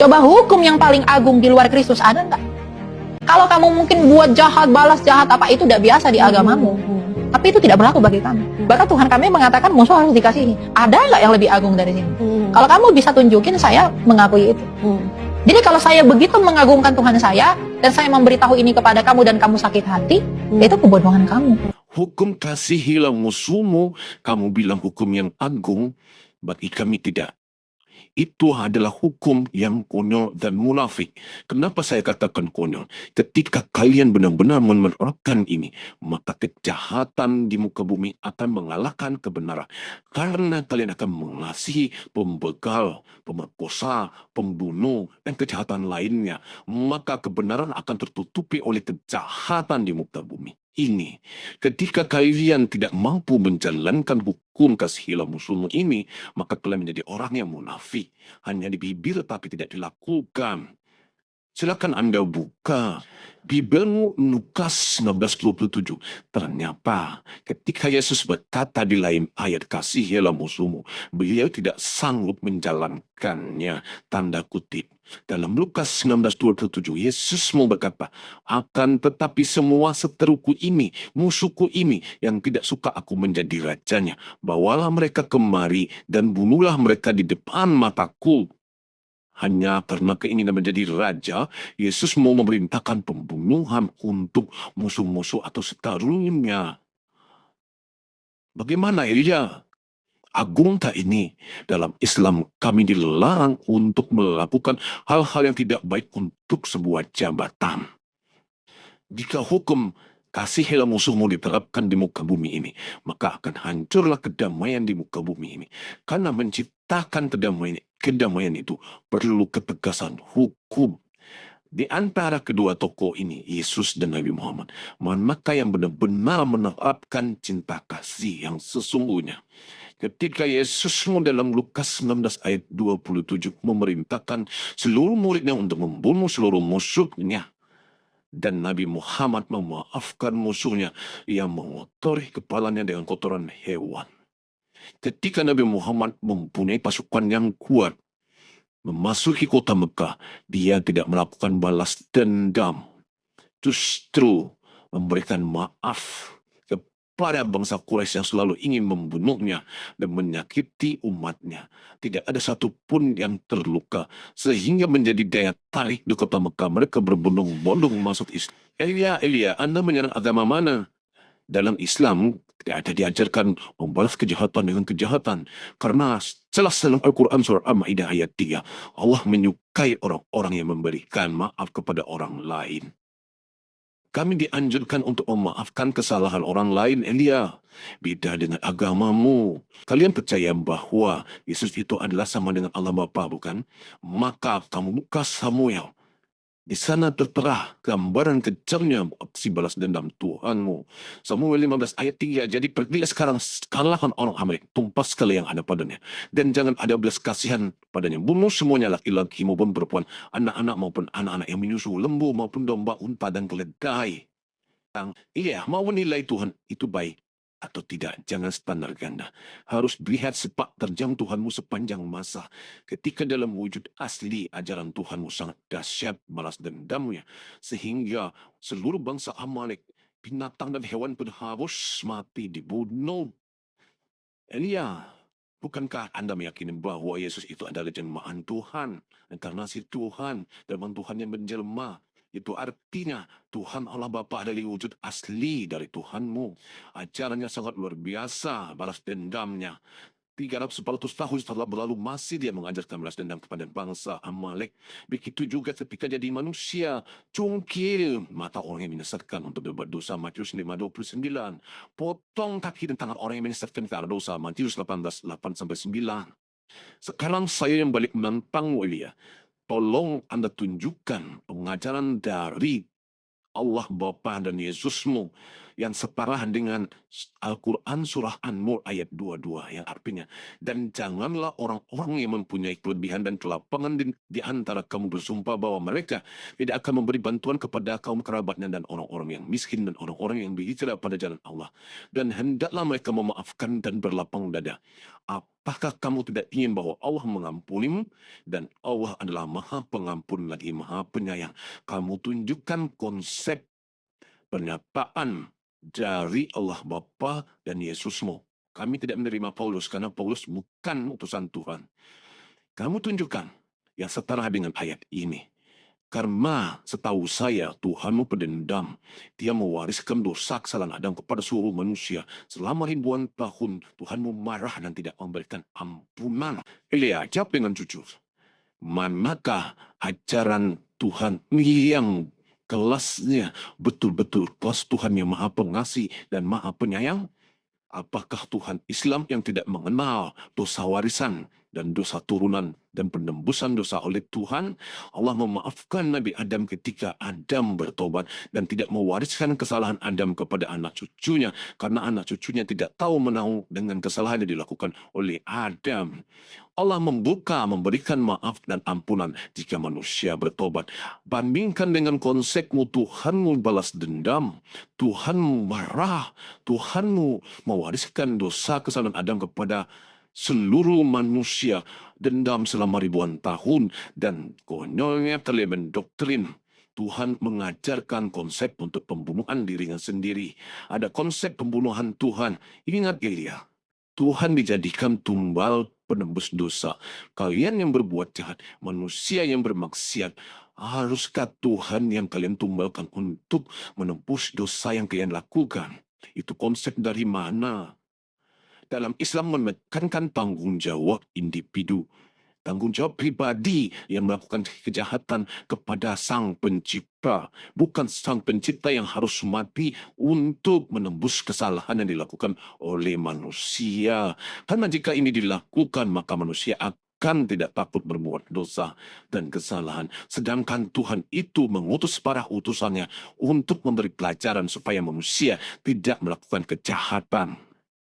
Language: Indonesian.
Coba hukum yang paling agung di luar Kristus ada nggak? Kalau kamu mungkin buat jahat, balas jahat, apa itu udah biasa di agamamu. Tapi itu tidak berlaku bagi kami. Bahkan Tuhan kami mengatakan musuh harus dikasihi. Ada nggak yang lebih agung dari sini? Kalau kamu bisa tunjukin, saya mengakui itu. Jadi kalau saya begitu mengagungkan Tuhan saya, dan saya memberitahu ini kepada kamu dan kamu sakit hati, itu kebodohan kamu. Hukum kasihilah musuhmu, kamu bilang hukum yang agung, bagi kami tidak. Itu adalah hukum yang konyol dan munafik. Kenapa saya katakan konyol? Ketika kalian benar-benar menerapkan ini, maka kejahatan di muka bumi akan mengalahkan kebenaran. Karena kalian akan mengasihi pembegal, pemerkosa, pembunuh, dan kejahatan lainnya. Maka kebenaran akan tertutupi oleh kejahatan di muka bumi. Ini, ketika kalian tidak mampu menjalankan hukum kasihilah musuhmu ini, maka kalian menjadi orang yang munafik. Hanya di bibir tapi tidak dilakukan. Silakan Anda buka Bibelmu Lukas 19:27. Ternyata ketika Yesus berkata di lain ayat kasihilah musuhmu, beliau tidak sanggup menjalankannya, tanda kutip. Dalam Lukas 19:27, Yesus mau berkata, akan tetapi semua seteruku ini, musuhku ini, yang tidak suka aku menjadi rajanya, bawalah mereka kemari dan bunuhlah mereka di depan mataku. Hanya karena keinginan menjadi raja, Yesus mau memerintahkan pembunuhan untuk musuh-musuh atau seterunya. Bagaimana Elia? Agung tak ini? Dalam Islam kami dilarang untuk melakukan hal-hal yang tidak baik untuk sebuah jabatan. Jika hukum kasihilah musuhmu diterapkan di muka bumi ini, maka akan hancurlah kedamaian di muka bumi ini. Karena menciptakan kedamaian itu perlu ketegasan hukum. Di antara kedua tokoh ini, Yesus dan Nabi Muhammad, maka yang benar-benar menerapkan cinta kasih yang sesungguhnya. Ketika Yesus dalam Lukas 19 ayat 27 memerintahkan seluruh muridnya untuk membunuh seluruh musuhnya, dan Nabi Muhammad memaafkan musuhnya yang mengotori kepalanya dengan kotoran hewan. Ketika Nabi Muhammad mempunyai pasukan yang kuat, memasuki kota Mekah, dia tidak melakukan balas dendam. Justru memberikan maaf kepada bangsa Quraisy yang selalu ingin membunuhnya dan menyakiti umatnya. Tidak ada satupun yang terluka, sehingga menjadi daya tarik di kota Mekah. Mereka berbondong-bondong masuk Islam. Elia, Anda menyerang agama mana? Dalam Islam tidak ada diajarkan membalas kejahatan dengan kejahatan. Karena jelas dalam Al-Quran surah Al-Ma'idah ayat 3, Allah menyukai orang-orang yang memberikan maaf kepada orang lain. Kami dianjurkan untuk memaafkan kesalahan orang lain, Elia. Beda dengan agamamu. Kalian percaya bahwa Yesus itu adalah sama dengan Allah Bapa, bukan? Maka kamu buka Samuel. Di sana tertera gambaran kejarnya aksi balas dendam Tuhanmu. Samuel 15 ayat 3. Jadi pergilah sekarang, kalahkan orang Amalek, tumpas segala yang ada padanya. Dan jangan ada belas kasihan padanya. Bunuh semuanya, laki-laki maupun perempuan, anak-anak maupun anak-anak yang menyusu, lembu maupun domba, unta dan keledai. Iya, mau menilai Tuhan itu baik atau tidak, jangan standar ganda. Harus lihat sepak terjang Tuhanmu sepanjang masa. Ketika dalam wujud asli ajaran Tuhanmu sangat dahsyat balas dendamnya, sehingga seluruh bangsa Amalek, binatang dan hewan pun harus mati dibunuh. Elia, bukankah Anda meyakini bahwa Yesus itu adalah jelmaan Tuhan, inkarnasi Tuhan, dan Tuhan yang menjelma? Itu artinya Tuhan Allah Bapa adalah wujud asli dari Tuhanmu. Ajarannya sangat luar biasa, balas dendamnya. 300-400 tahun setelah berlalu masih dia mengajarkan balas dendam kepada bangsa Amalek. Begitu juga ketika jadi manusia, cungkil mata orang yang menyesatkan untuk berbuat dosa, Matius 5:29. Potong kaki dan tangan orang yang menyesatkan karena dosa, Matius 18:8-9. Sekarang saya yang balik menantang Elia. Tolong Anda tunjukkan pengajaran dari Allah Bapa dan Yesusmu yang separahan dengan Al-Quran surah An-Nur ayat 22 yang artinya, dan janganlah orang-orang yang mempunyai kelebihan dan kelapangan di antara kamu bersumpah bahwa mereka tidak akan memberi bantuan kepada kaum kerabatnya dan orang-orang yang miskin dan orang-orang yang berhijrah pada jalan Allah, dan hendaklah mereka memaafkan dan berlapang dada. Apakah kamu tidak ingin bahwa Allah mengampunimu dan Allah adalah Maha Pengampun lagi Maha Penyayang? Kamu tunjukkan konsep pernyataan dari Allah Bapa dan Yesusmu. Kami tidak menerima Paulus karena Paulus bukan utusan Tuhan. Kamu tunjukkan yang setara dengan ayat ini. Karena setahu saya Tuhanmu pendendam. Dia mewariskan dosa kesalahan Adam kepada seluruh manusia. Selama ribuan tahun Tuhanmu marah dan tidak memberikan ampunan. Elia jawab dengan jujur. Manakah ajaran Tuhan yang kelasnya betul-betul kelas Tuhan yang Maha Pengasih dan Maha Penyayang? Apakah Tuhan Islam yang tidak mengenal dosa warisan dan dosa turunan dan penembusan dosa oleh Tuhan? Allah memaafkan Nabi Adam ketika Adam bertobat dan tidak mewariskan kesalahan Adam kepada anak cucunya karena anak cucunya tidak tahu menahu dengan kesalahan yang dilakukan oleh Adam. Allah memberikan maaf dan ampunan jika manusia bertobat. Bandingkan dengan konsepmu Tuhanmu balas dendam, Tuhanmu marah, Tuhanmu mewariskan dosa kesalahan Adam kepada seluruh manusia, dendam selama ribuan tahun, dan konyolnya telah mendoktrin. Tuhan mengajarkan konsep untuk pembunuhan dirinya sendiri. Ada konsep pembunuhan Tuhan. Ingat Elia, Tuhan dijadikan tumbal penembus dosa. Kalian yang berbuat jahat, manusia yang bermaksiat, haruskah Tuhan yang kalian tumbalkan untuk menembus dosa yang kalian lakukan? Itu konsep dari mana? Dalam Islam menekankan tanggung jawab individu, tanggung jawab pribadi yang melakukan kejahatan kepada Sang Pencipta. Bukan Sang Pencipta yang harus mati untuk menembus kesalahan yang dilakukan oleh manusia. Karena jika ini dilakukan, maka manusia akan tidak takut berbuat dosa dan kesalahan. Sedangkan Tuhan itu mengutus para utusannya untuk memberi pelajaran supaya manusia tidak melakukan kejahatan.